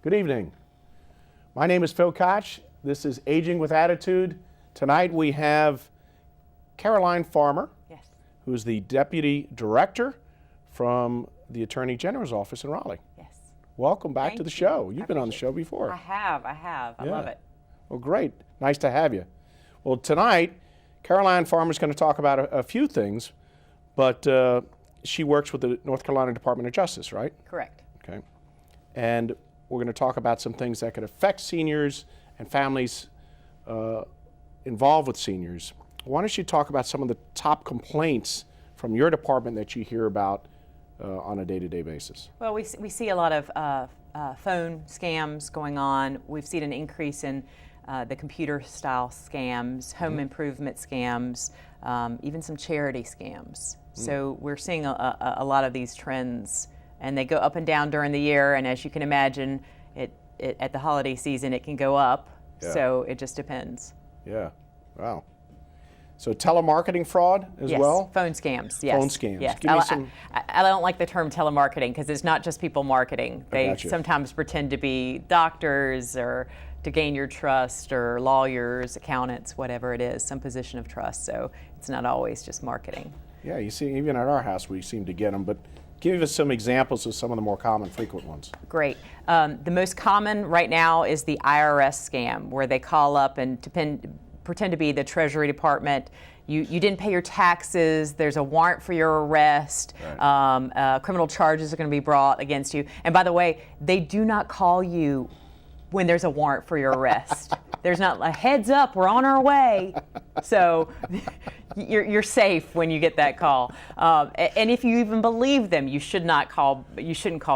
Good evening. My name is Phil Koch. This is Aging with Attitude. Tonight we have Caroline Farmer, Yes. who is the Deputy Director from the Attorney General's office in Raleigh. Yes. Welcome back Thank to the you. show. You've I been on the appreciate show before. I have. I love it. Well, great. Nice to have you. Well, tonight, Caroline Farmer is going to talk about a few things, but she works with the North Carolina Department of Justice, right? Correct. Okay. And we're going to talk about some things that could affect seniors and families involved with seniors. Why don't you talk about some of the top complaints from your department that you hear about on a day-to-day basis? Well, we see a lot of phone scams going on. We've seen an increase in the computer-style scams, home improvement scams, even some charity scams. So we're seeing a lot of these trends, and they go up and down during the year. And as you can imagine, at the holiday season, it can go up. Yeah. So it just depends. Yeah. Wow. So telemarketing fraud as Yes. well? Phone scams, yes. Phone scams. Yes. Give me some. I don't like the term telemarketing because it's not just people marketing. They gotcha. sometimes pretend to be doctors or to gain your trust, or lawyers, accountants, whatever it is, some position of trust. So it's not always just marketing. Yeah, you see, even at our house, we seem to get them, but give us some examples of some of the more common, frequent ones. Great. The most common right now is the IRS scam, where they call up and pretend to be the Treasury Department. You didn't pay your taxes, there's a warrant for your arrest, Right. Criminal charges are going to be brought against you. And by the way, they do not call you when there's a warrant for your arrest. There's not a heads up, we're on our way. So you're safe when you get that call. And if you even believe them, you shouldn't call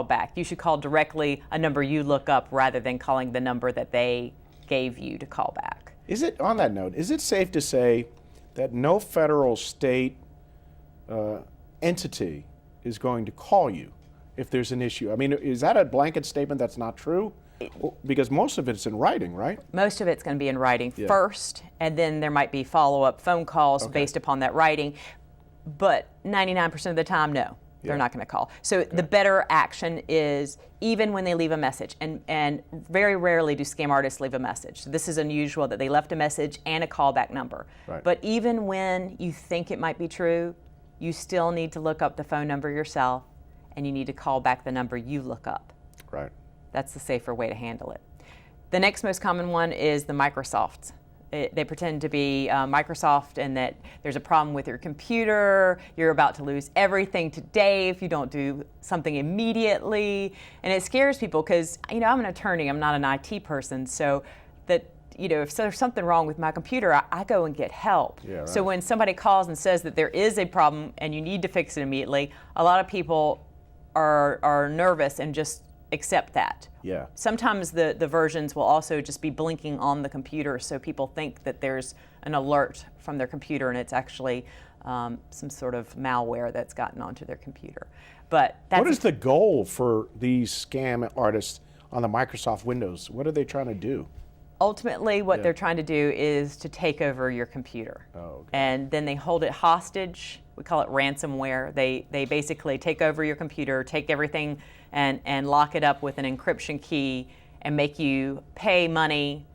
back. You should call directly a number you look up rather than calling the number that they gave you to call back. On that note, is it safe to say that no federal, state entity is going to call you if there's an issue? I mean, is that a blanket statement that's not true? Because most of it's in writing, right? Most of it's going to be in writing Yeah. first, and then there might be follow-up phone calls Okay. based upon that writing. But 99% of the time, no, they're Yeah. not going to call. So the better action is even when they leave a message, and very rarely do scam artists leave a message. So this is unusual that they left a message and a callback number. Right. But even when you think it might be true, you still need to look up the phone number yourself, and you need to call back the number you look up. Right. That's the safer way to handle it. The next most common one is the Microsofts. They pretend to be Microsoft, and that there's a problem with your computer, you're about to lose everything today if you don't do something immediately. And it scares people because, I'm an attorney, I'm not an IT person, so that, if there's something wrong with my computer, I go and get help. Yeah, right. So when somebody calls and says that there is a problem and you need to fix it immediately, a lot of people are nervous and just accept that. Yeah. Sometimes the versions will also just be blinking on the computer, so people think that there's an alert from their computer, and it's actually some sort of malware that's gotten onto their computer. But that's What is the goal for these scam artists on the Microsoft Windows? What are they trying to do? ultimately what Yeah. they're trying to do is to take over your computer. Oh, okay. And then they hold it hostage. We call it ransomware. They basically take over your computer, take everything and lock it up with an encryption key and make you pay money.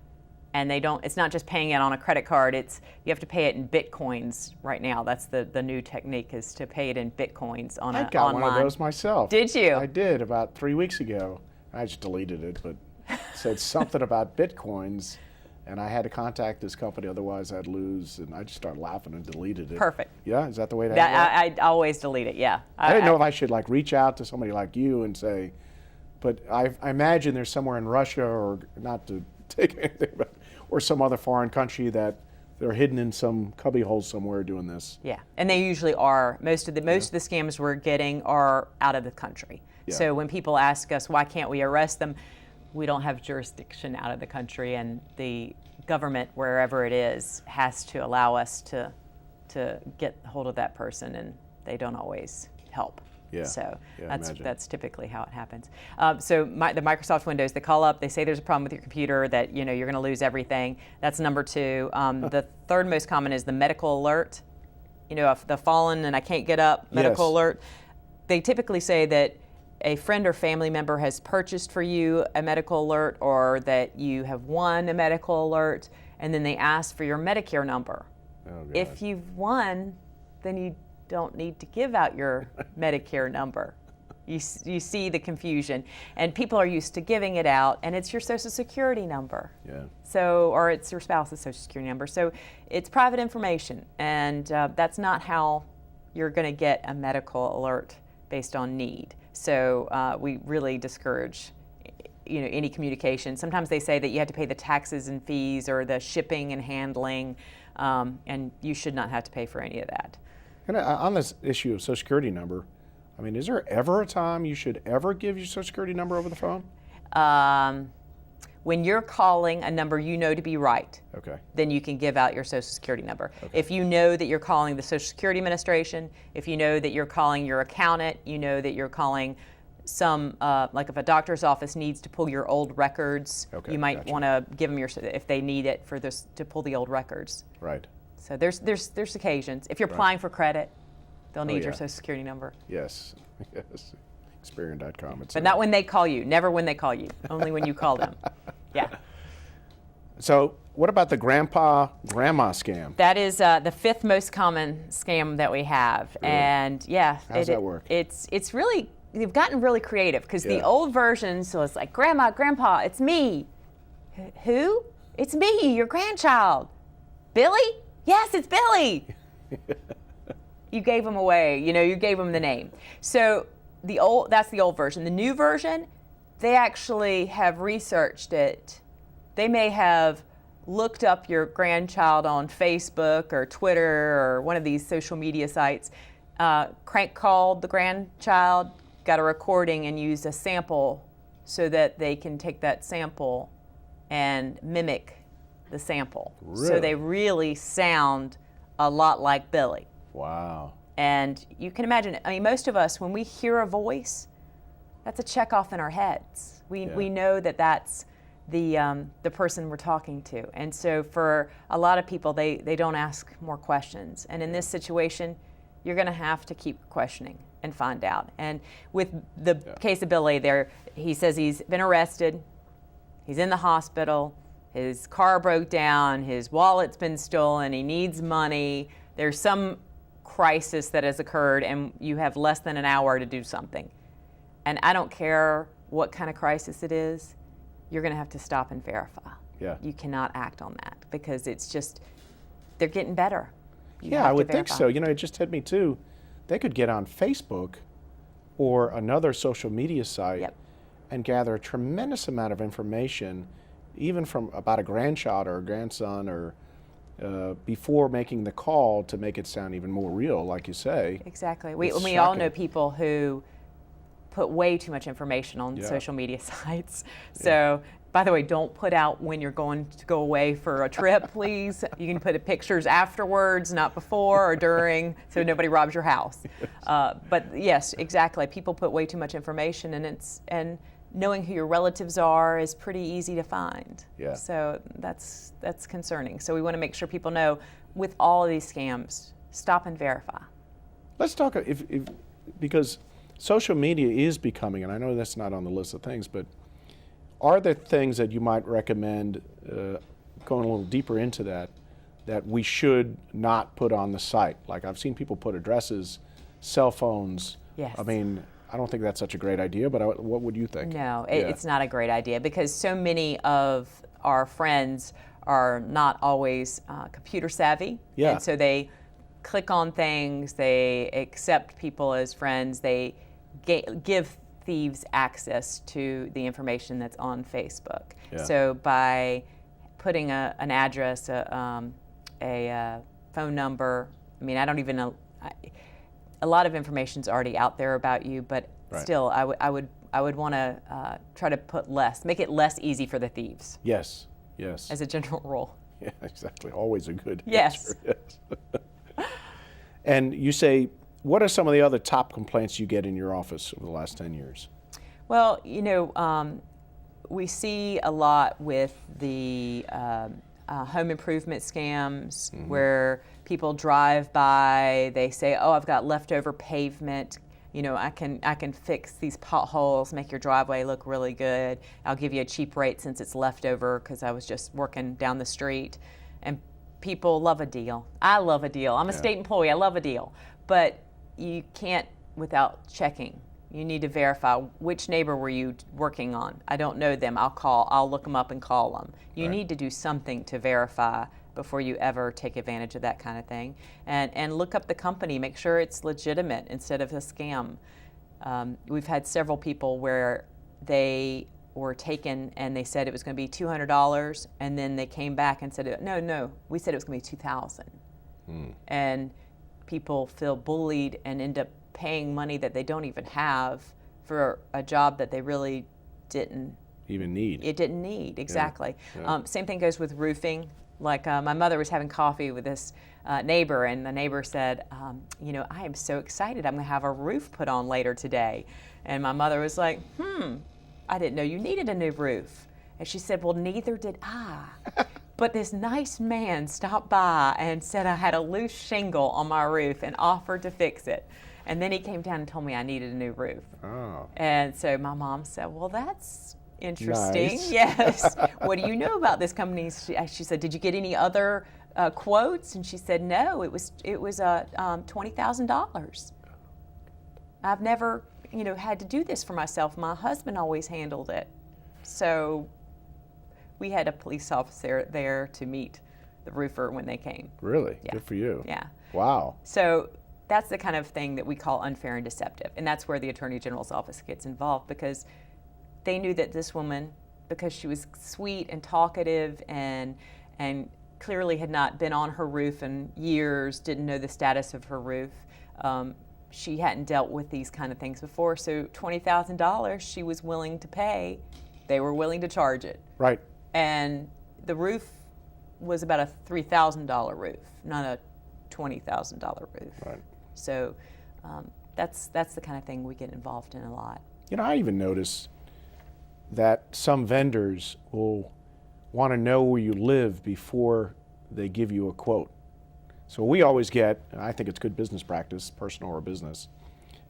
And it's not just paying it on a credit card, you have to pay it in Bitcoins right now. That's the new technique, is to pay it in Bitcoins on I got online. one of those myself. Did you? I did about 3 weeks ago. I just deleted it, but it said something about Bitcoins, and I had to contact this company, otherwise I'd lose, and I just started laughing and deleted it. Perfect. Yeah, is that the way to handle it? I always delete it, yeah. I didn't know if I should like reach out to somebody like you and say, but I imagine there's somewhere in Russia, or not to take anything, but or some other foreign country that they're hidden in some cubbyhole somewhere doing this. Yeah, and they usually are. Most of the scams we're getting are out of the country. Yeah. So when people ask us why can't we arrest them, we don't have jurisdiction out of the country, and the government, wherever it is, has to allow us to get hold of that person, and they don't always help. Yeah. So Yeah, imagine. that's typically how it happens. So the Microsoft Windows, they call up, they say there's a problem with your computer, that you're going to lose everything. That's number two. The third most common is the medical alert. If the fallen and I can't get up, medical Yes. alert. They typically say that a friend or family member has purchased for you a medical alert, or that you have won a medical alert, and then they ask for your Medicare number. Oh, God. If you've won, then you don't need to give out your Medicare number. You see the confusion, and people are used to giving it out, and it's your Social Security number. Yeah. So, or it's your spouse's Social Security number. So it's private information, and that's not how you're going to get a medical alert based on need. So we really discourage, any communication. Sometimes they say that you have to pay the taxes and fees or the shipping and handling, and you should not have to pay for any of that. And on this issue of Social Security number, I mean, is there ever a time you should ever give your Social Security number over the phone? When you're calling a number you know to be right, Okay. then you can give out your Social Security number. Okay. If you know that you're calling the Social Security Administration, if you know that you're calling your accountant, you know that you're calling some, like if a doctor's office needs to pull your old records, Okay, you might gotcha. want to give them if they need it for this to pull the old records. Right. So there's occasions. If you're applying for credit, they'll need your yeah. Social Security number. Yes. Yes. Experian.com. But not when they call you. Never when they call you. Only when you call them. Yeah. So what about the grandpa-grandma scam? That is the fifth most common scam that we have. Really? And yeah. How's that work? It's really, they've gotten really creative, because Yeah. the old version, so it's like, Grandma, Grandpa, it's me. Who? It's me, your grandchild. Billy? Yes, it's Billy. You gave them away, you gave them the name. So that's the old version. The new version, they actually have researched it. They may have looked up your grandchild on Facebook or Twitter or one of these social media sites, crank called the grandchild, got a recording, and used a sample so that they can take that sample and mimic the sample. Really? So they really sound a lot like Billy. Wow. And you can imagine, most of us, when we hear a voice, that's a check off in our heads. We know that that's the person we're talking to. And so for a lot of people, they don't ask more questions. And in this situation, you're going to have to keep questioning and find out. And with the case of Billy there, he says he's been arrested, he's in the hospital, his car broke down, his wallet's been stolen, he needs money, there's some crisis that has occurred, and you have less than an hour to do something. And I don't care what kind of crisis it is, you're going to have to stop and verify. Yeah. You cannot act on that, because it's just, they're getting better. Yeah, I would think so. It just hit me too. They could get on Facebook or another social media site and gather a tremendous amount of information, even from about a grandchild or a grandson, or before making the call, to make it sound even more real, like you say. Exactly. It's We all know shocking. people who put way too much information on social media sites. So, by the way, don't put out when you're going to go away for a trip, please. You can put pictures afterwards, not before or during, so nobody robs your house. But yes, exactly. People put way too much information, and knowing who your relatives are is pretty easy to find. Yeah. So that's concerning. So we want to make sure people know, with all of these scams, stop and verify. Let's talk, because social media is becoming, and I know that's not on the list of things, but are there things that you might recommend, going a little deeper into that we should not put on the site? Like, I've seen people put addresses, cell phones. Yes. I mean, I don't think that's such a great idea, but what would you think? No, it's not a great idea, because so many of our friends are not always computer savvy. Yeah. And so they click on things, they accept people as friends, they give thieves access to the information that's on Facebook. Yeah. So by putting an address, a phone number, I don't even know. A lot of information's already out there about you, but still, I would want to try to make it less easy for the thieves. Yes, yes. As a general rule. Yeah, exactly. Always a good Yes. answer. Yes. And you say, what are some of the other top complaints you get in your office over the last 10 years? Well, we see a lot with the home improvement scams, where people drive by, they say, oh, I've got leftover pavement, I can fix these potholes, make your driveway look really good. I'll give you a cheap rate since it's leftover because I was just working down the street. And people love a deal. I love a deal. I'm a state employee. I love a deal. But you can't without checking. You need to verify which neighbor were you working on. I don't know them. I'll look them up and call them. You need to do something to verify before you ever take advantage of that kind of thing. And look up the company, make sure it's legitimate instead of a scam. We've had several people where they were taken and they said it was going to be $200, and then they came back and said, no, we said it was going to be $2,000. And people feel bullied and end up paying money that they don't even have for a job that they really didn't even need. It didn't need, exactly. Same thing goes with roofing. Like my mother was having coffee with this neighbor, and the neighbor said, I am so excited. I'm going to have a roof put on later today. And my mother was like, I didn't know you needed a new roof. And she said, well, neither did I. But this nice man stopped by and said I had a loose shingle on my roof and offered to fix it. And then he came down and told me I needed a new roof. Oh. And so my mom said, well, that's interesting. Nice. Yes. What do you know about this company? She said, did you get any other quotes? And she said, no, it was $20,000. I've never, had to do this for myself. My husband always handled it. So we had a police officer there to meet the roofer when they came. Really? Yeah. Good for you. Yeah. Wow. So that's the kind of thing that we call unfair and deceptive. And that's where the Attorney General's office gets involved, because they knew that this woman, because she was sweet and talkative and clearly had not been on her roof in years, didn't know the status of her roof. She hadn't dealt with these kind of things before, so $20,000 she was willing to pay. They were willing to charge it. Right. And the roof was about a $3,000 roof, not a $20,000 roof. Right. So that's the kind of thing we get involved in a lot. I even notice that some vendors will want to know where you live before they give you a quote. So we always get, and I think it's good business practice, personal or business,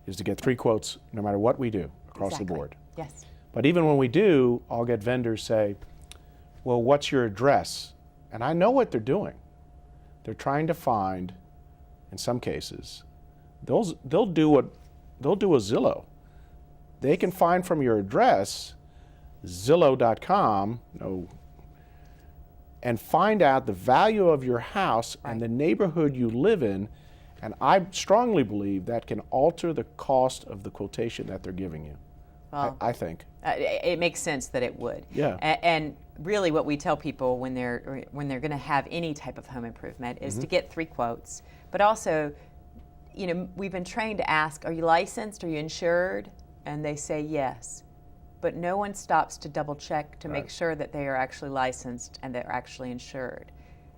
is to get 3 quotes no matter what we do across the board. Yes. But even when we do, I'll get vendors say, well, what's your address? And I know what they're doing. They're trying to find, in some cases, they'll do a Zillow. They can find from your address, Zillow.com, and find out the value of your house and the neighborhood you live in, and I strongly believe that can alter the cost of the quotation that they're giving you. Well, I think. It makes sense that it would. Yeah. And really what we tell people when they're going to have any type of home improvement is to get 3 quotes, but also, we've been trained to ask, are you licensed, are you insured? And they say yes. But no one stops to double check to make sure that they are actually licensed and they're actually insured.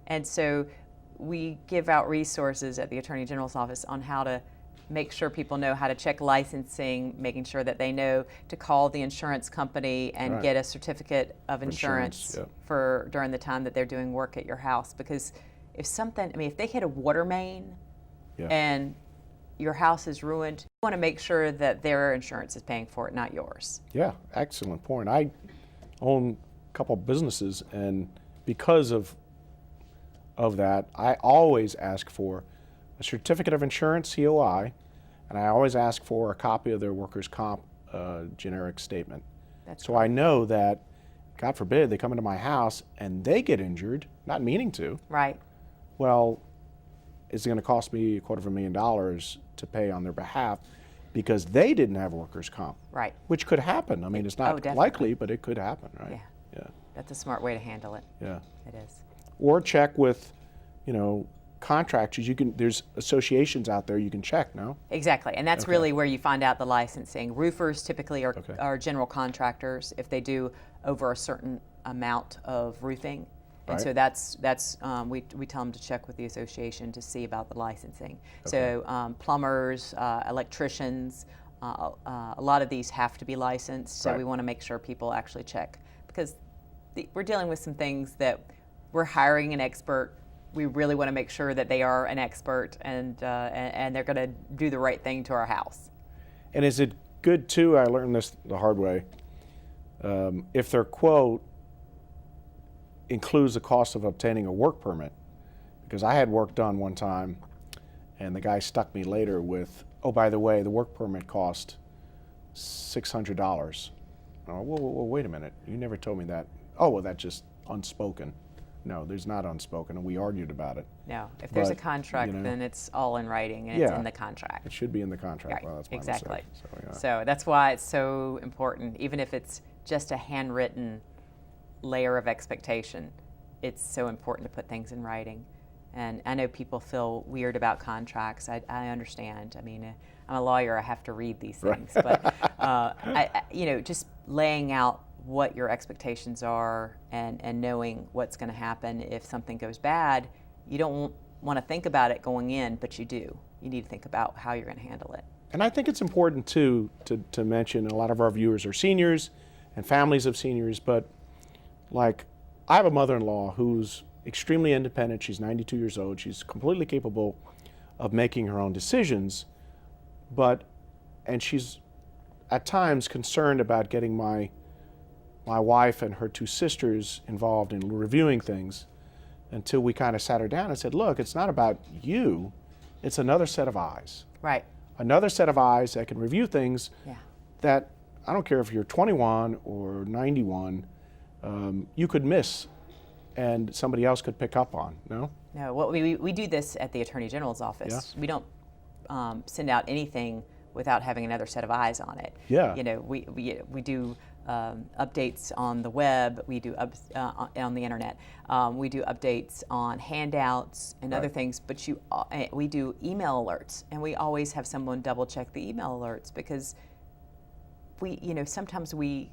And so we give out resources at the Attorney General's office on how to make sure people know how to check licensing, making sure that they know to call the insurance company and get a certificate of insurance for during the time that they're doing work at your house. Because if they hit a water main and your house is ruined, you want to make sure that their insurance is paying for it, not yours. Yeah, excellent point. I own a couple businesses, and because of that, I always ask for a certificate of insurance, COI, and I always ask for a copy of their workers' comp generic statement. So I know that, God forbid, they come into my house and they get injured, not meaning to. Right. Well, it's going to cost me $250,000 to pay on their behalf because they didn't have workers' comp. Right. Which could happen. I mean, it's not likely, but it could happen, right? Yeah. That's a smart way to handle it. Yeah. It is. Or check with, contractors. There's associations out there you can check, no? Exactly, and that's really where you find out the licensing. Roofers typically are general contractors if they do over a certain amount of roofing. And so that's we tell them to check with the association to see about the licensing. So plumbers, electricians, a lot of these have to be licensed. So we want to make sure people actually check, because we're dealing with some things that we're hiring an expert. We really want to make sure that they are an expert and they're going to do the right thing to our house. And is it good too, I learned this the hard way, if their quote includes the cost of obtaining a work permit? Because I had work done one time, and the guy stuck me later with, oh, by the way, the work permit cost $600. Oh, whoa, wait a minute. You never told me that. Oh, well, that's just unspoken. No, there's not unspoken, and we argued about it. No, if there's a But, contract, then it's all in writing, and it's in the contract. It should be in the contract. Right, Well, that's my exactly. mistake. So that's why it's so important, even if it's just a handwritten layer of expectation, it's so important to put things in writing. And I know people feel weird about contracts. I understand. I mean, I'm a lawyer. I have to read these things. Right. But just laying out what your expectations are and knowing what's going to happen if something goes bad. You don't want to think about it going in, but you do. You need to think about how you're going to handle it. And I think it's important too to mention, a lot of our viewers are seniors and families of seniors, but like, I have a mother-in-law who's extremely independent. She's 92 years old. She's completely capable of making her own decisions, and she's at times concerned about getting my wife and her two sisters involved in reviewing things, until we kind of sat her down and said, look, it's not about you, it's another set of eyes. Right. Another set of eyes that can review things that, I don't care if you're 21 or 91, you could miss and somebody else could pick up on, no? No, we do this at the Attorney General's office. Yeah. We don't send out anything without having another set of eyes on it. Yeah. We do updates on the web, we do on the internet, we do updates on handouts and other things, but we do email alerts, and we always have someone double check the email alerts, because sometimes we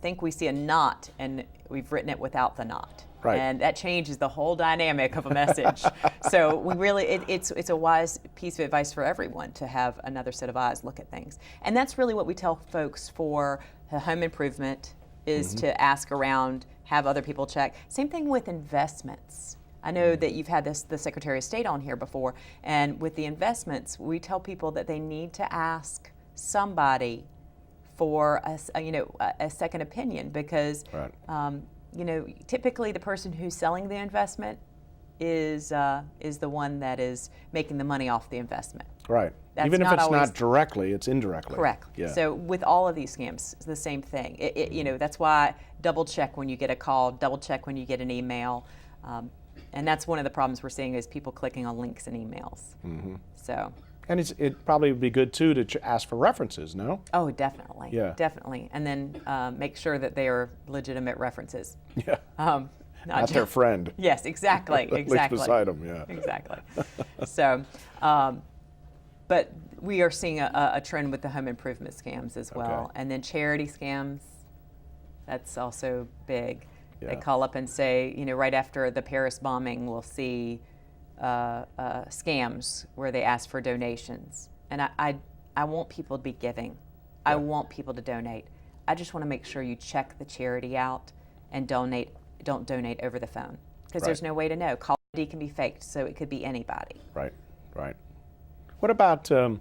think we see a not and we've written it without the not. Right. And that changes the whole dynamic of a message. So we really, it's a wise piece of advice for everyone to have another set of eyes look at things. And that's really what we tell folks for home improvement, is to ask around, have other people check. Same thing with investments. I know that you've had the Secretary of State on here before, and with the investments, we tell people that they need to ask somebody for a second opinion, because typically the person who's selling the investment is the one that is making the money off the investment. Right. That's even if not it's always not directly, it's indirectly. Correct. Yeah. So with all of these scams, it's the same thing. That's why double check when you get a call, double check when you get an email, and that's one of the problems we're seeing, is people clicking on links in emails. So. And it probably would be good too to ask for references, no? Oh, definitely. Yeah. Definitely. And then make sure that they are legitimate references. Yeah. Not their friend. Yes, exactly. Exactly. beside them, yeah. Exactly. So, but we are seeing a trend with the home improvement scams as well. Okay. And then charity scams, that's also big. Yeah. They call up and say, right after the Paris bombing, we'll see scams where they ask for donations. And I want people to be giving. I want people to donate. I just want to make sure you check the charity out and don't donate over the phone, because there's no way to know. Call ID can be faked, so it could be anybody. Right. What about the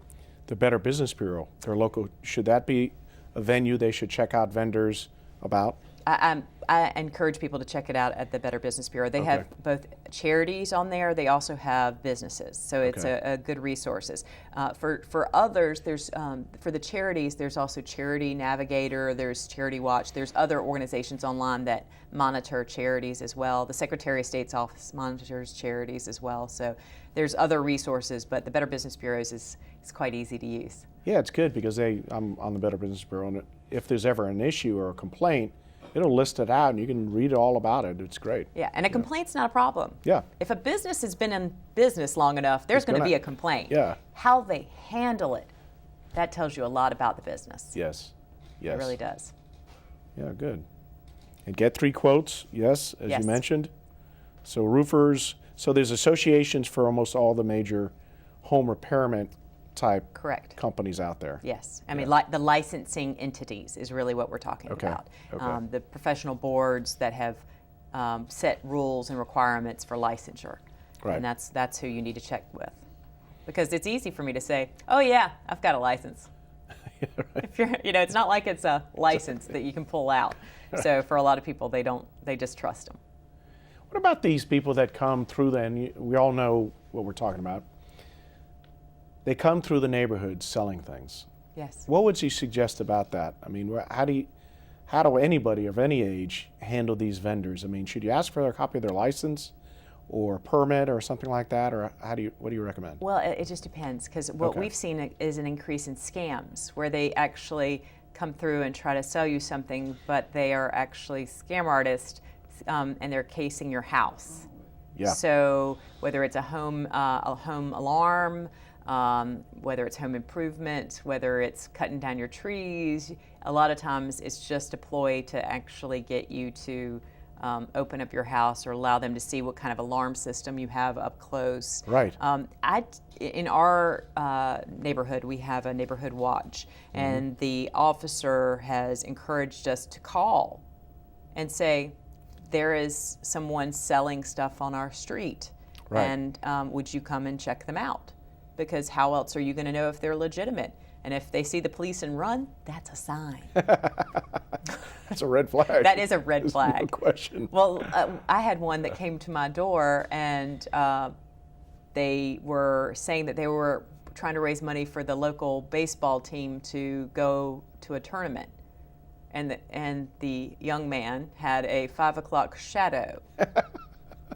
Better Business Bureau? Their local, should that be a venue they should check out vendors about? I encourage people to check it out at the Better Business Bureau. They have both charities on there. They also have businesses, so it's a good resources. For others, there's for the charities, there's also Charity Navigator. There's Charity Watch. There's other organizations online that monitor charities as well. The Secretary of State's office monitors charities as well. So there's other resources, but the Better Business Bureau is quite easy to use. Yeah, it's good, because I'm on the Better Business Bureau, and if there's ever an issue or a complaint, it'll list it out, and you can read all about it. It's great. Yeah, and a complaint's not a problem. Yeah. If a business has been in business long enough, there's going to be a complaint. Yeah. How they handle it, that tells you a lot about the business. Yes. It really does. Yeah, good. And get 3 quotes, as you mentioned. So roofers, so there's associations for almost all the major home repairment type companies out there. Yes. I mean, the licensing entities is really what we're talking about. The professional boards that have set rules and requirements for licensure. Right. And that's who you need to check with. Because it's easy for me to say, oh yeah, I've got a license. If you're, it's not like it's a license that you can pull out. So for a lot of people, they just trust them. What about these people that come through we all know what we're talking about. They come through the neighborhoods selling things. Yes. What would you suggest about that? I mean, how do anybody of any age handle these vendors? I mean, should you ask for a copy of their license or permit or something like that, or what do you recommend? Well, it just depends, because what we've seen is an increase in scams where they actually come through and try to sell you something, but they are actually scam artists, and they're casing your house. Yeah. So whether it's a home alarm, whether it's home improvement, whether it's cutting down your trees, a lot of times it's just a ploy to actually get you to open up your house or allow them to see what kind of alarm system you have up close. Right. In our neighborhood, we have a neighborhood watch, and the officer has encouraged us to call and say, there is someone selling stuff on our street, right. And would you come and check them out? Because how else are you going to know if they're legitimate? And if they see the police and run, that's a sign. That's a red flag. That is a red There's flag. No question. Well, I had one that came to my door, and they were saying that they were trying to raise money for the local baseball team to go to a tournament. And the young man had a 5 o'clock shadow.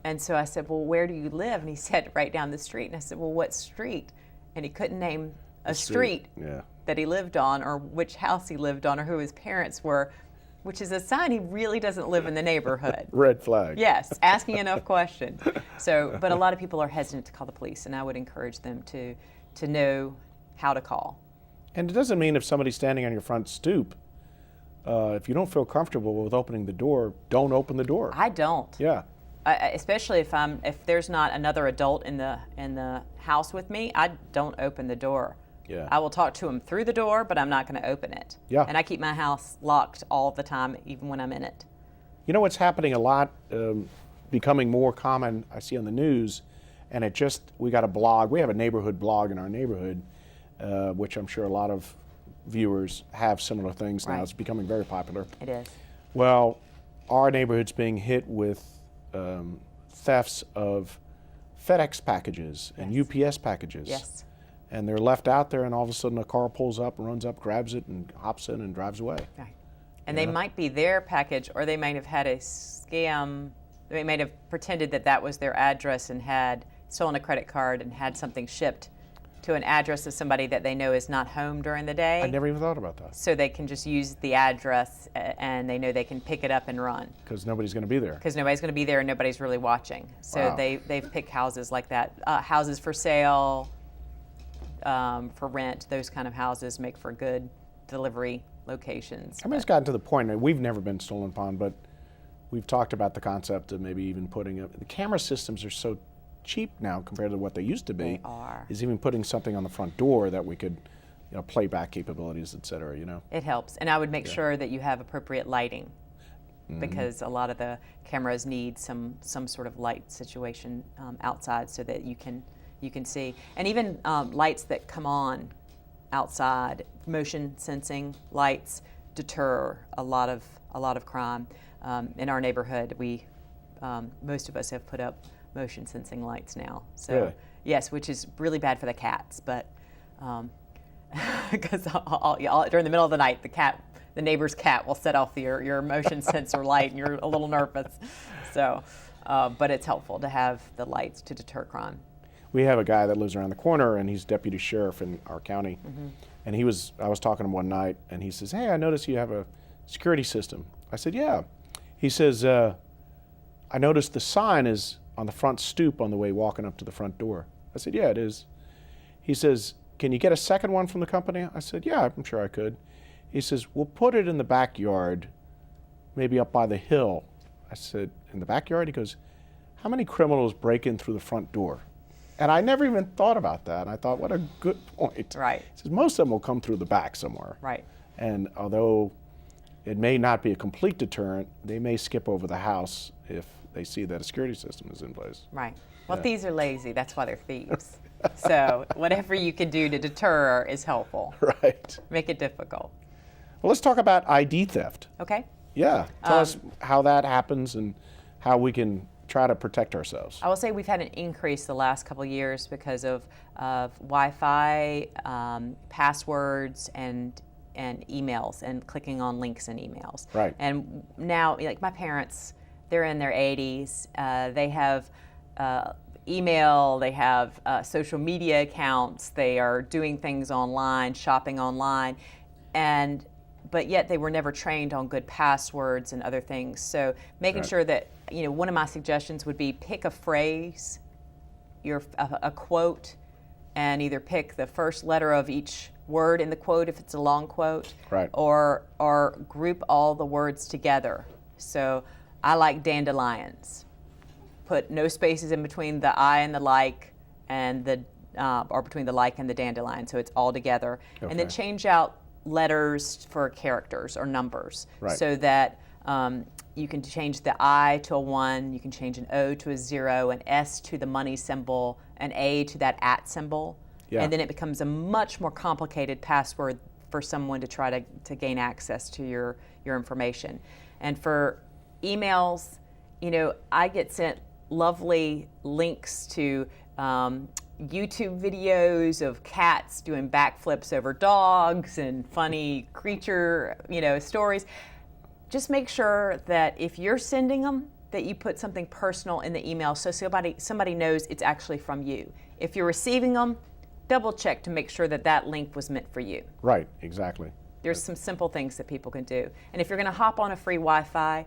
And so I said, well, where do you live? And he said, right down the street. And I said, well, what street? And he couldn't name a street that he lived on, or which house he lived on, or who his parents were, which is a sign he really doesn't live in the neighborhood. Red flag. Yes, asking enough questions. So, but a lot of people are hesitant to call the police, and I would encourage them to know how to call. And it doesn't mean if somebody's standing on your front stoop, if you don't feel comfortable with opening the door, don't open the door. I don't. Yeah. Especially if there's not another adult in the house with me, I don't open the door. Yeah. I will talk to him through the door, but I'm not going to open it. Yeah. And I keep my house locked all the time, even when I'm in it. You know what's happening a lot, becoming more common, I see on the news, and we got a blog. We have a neighborhood blog in our neighborhood, which I'm sure a lot of viewers have similar things now. Right. It's becoming very popular. It is. Well, our neighborhood's being hit with thefts of FedEx packages and UPS packages. Yes. And they're left out there, and all of a sudden a car pulls up, runs up, grabs it, and hops in and drives away. Right. And they might be their package, or they might have had a scam. They might have pretended that was their address and had stolen a credit card and had something shipped to an address of somebody that they know is not home during the day. I never even thought about that. So they can just use the address, and they know they can pick it up and run. Because nobody's going to be there. Because nobody's going to be there and nobody's really watching. So Wow. they've picked houses like that. Houses for sale, for rent, those kind of houses make for good delivery locations. I mean, it's gotten to the point, and we've never been stolen upon, but we've talked about the concept of maybe even putting the camera systems are so cheap now compared to what they used to be. They are. Is even putting something on the front door that we could, playback capabilities, et cetera, It helps. And I would make sure that you have appropriate lighting, because a lot of the cameras need some sort of light situation outside so that you can see. And even lights that come on outside, motion sensing lights deter a lot of crime. In our neighborhood, most of us have put up motion sensing lights now. So really? Yes, which is really bad for the cats, but because during the middle of the night, the neighbor's cat will set off your motion sensor light, and you're a little nervous. So, but it's helpful to have the lights to deter crime. We have a guy that lives around the corner, and he's deputy sheriff in our county. And I was talking to him one night, and he says, "Hey, I noticed you have a security system." I said, "Yeah." He says, "I noticed the sign is on the front stoop on the way walking up to the front door." I said, "Yeah, it is." He says, "Can you get a second one from the company?" I said, "Yeah, I'm sure I could." He says, "We'll put it in the backyard, maybe up by the hill." I said, "In the backyard?" He goes, "How many criminals break in through the front door?" And I never even thought about that. I thought, what a good point. Right. He says, most of them will come through the back somewhere. Right. And although it may not be a complete deterrent, they may skip over the house if they see that a security system is in place. Right. Well, thieves are lazy. That's why they're thieves. So whatever you can do to deter is helpful. Right. Make it difficult. Well, let's talk about ID theft. Okay? Yeah. Tell us how that happens and how we can try to protect ourselves. I will say we've had an increase the last couple of years because of Wi-Fi, passwords, and emails, and clicking on links in emails. Right. And now, like my parents, they're in their 80s. They have email, they have social media accounts, they are doing things online, shopping online, but yet they were never trained on good passwords and other things. So making Right. sure that, one of my suggestions would be pick a phrase, a quote, and either pick the first letter of each word in the quote if it's a long quote, Right. or group all the words together. So I like dandelions. Put no spaces in between the I and the like, and or between the like and the dandelion, so it's all together. Okay. And then change out letters for characters or numbers, Right. so that you can change the I to a 1, you can change an O to a 0, an S to the money symbol, an A to that @ symbol, Yeah. and then it becomes a much more complicated password for someone to try to gain access to your information. And for emails, I get sent lovely links to YouTube videos of cats doing backflips over dogs and funny creature, stories. Just make sure that if you're sending them, that you put something personal in the email so somebody knows it's actually from you. If you're receiving them, double check to make sure that link was meant for you. Right, exactly. There's some simple things that people can do. And if you're going to hop on a free Wi-Fi,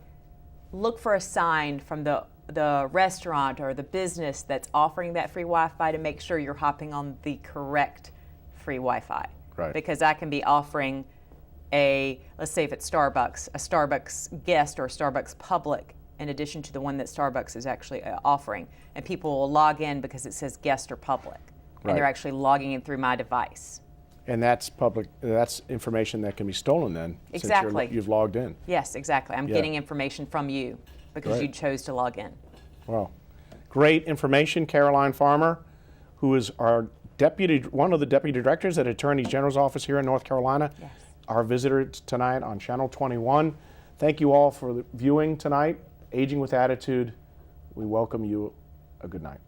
look for a sign from the restaurant or the business that's offering that free Wi-Fi to make sure you're hopping on the correct free Wi-Fi. Right. Because I can be offering let's say if it's Starbucks, a Starbucks guest or a Starbucks public in addition to the one that Starbucks is actually offering. And people will log in because it says guest or public. Right. And they're actually logging in through my device. And that's that's information that can be stolen then. Exactly. Since you've logged in. Yes, exactly. I'm Yeah. getting information from you because Great. you chose to log in. Well, great information, Caroline Farmer, who is one of the deputy directors at Attorney General's office here in North Carolina. Yes. Our visitor tonight on Channel 21. Thank you all for viewing tonight. Aging with Attitude. We welcome you. A good night.